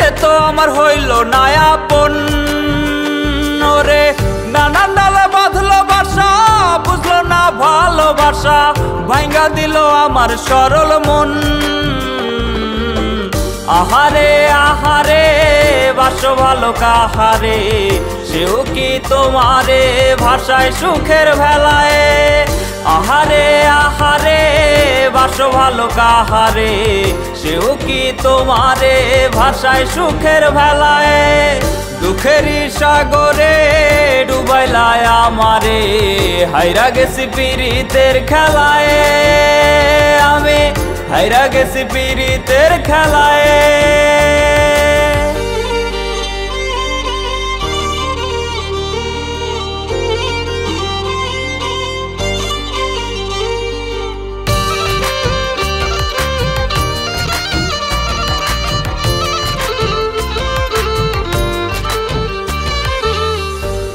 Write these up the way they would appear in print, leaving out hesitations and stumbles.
সে তো আমার হইল না আপন। ওরে নানান ডালে বাঁধলো বাসা, বুঝলো না ভালোবাসা, ভাঙ্গা দিল আমার সরল মন। আহারে আহারে বাসো ভালো কাহারে, সেও কি তোমারে ভাষায় সুখের ভেলায়। আহারে আহারে বাসো ভালো কাহারে, সেও কি তোমারে ভাষায় সুখের ভেলায়। দুঃখেরই সাগরে ডুবাইলায় আমারে, হাইরা গেছি পীড়িতের খেলায়। আমি হাইরা গেছি পীড়িতের খেলায়।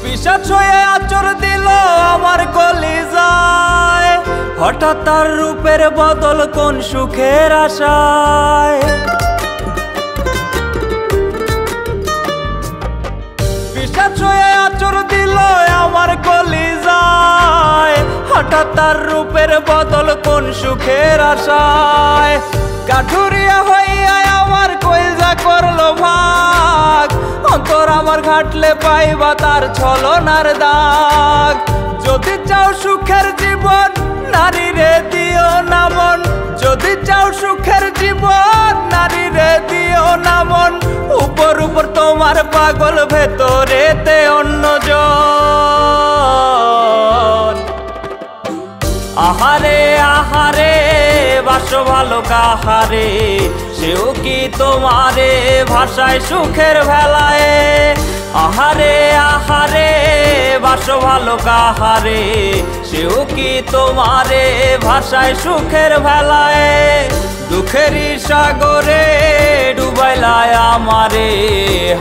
পিশাচ হয়ে আচর দিল আমার কলিজায়, হঠাৎ তার রূপের বদল কোন সুখের আশায়। পিশাচ হয়ে আচর দিল আমার কলিজায়, হঠাৎ তার রূপের বদল কোন সুখের আশায়। কাঠুরিয়া হইয়া আমার কইজা করলো ভাগ, অন্তর আমার ঘাটলে পাইবা তার ছলনার দাগ। যদি চাও সুখের জীবন নারী রে দিও না মন, যদি চাও সুখের জীবন নারী রে দিও না মন। উপর উপর তোমার পাগল, ভেতরেতে অন্যজন। আহারে আহারে বাসো ভালো কাহারে, সেও কি তোমারে ভাষায় সুখের ভেলায়। আহারে আহারে বাসো ভালো কাহারে, সেও কি তোমারে ভাষায় সুখের ভেলায়। দুঃখেরই সাগরে ডুবাইলায় আমারে,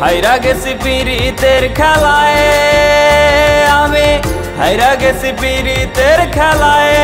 হাইরা গেছি পীড়িতের খেলায়। আমি হাইরা গেছি পীড়িতের খেলায়।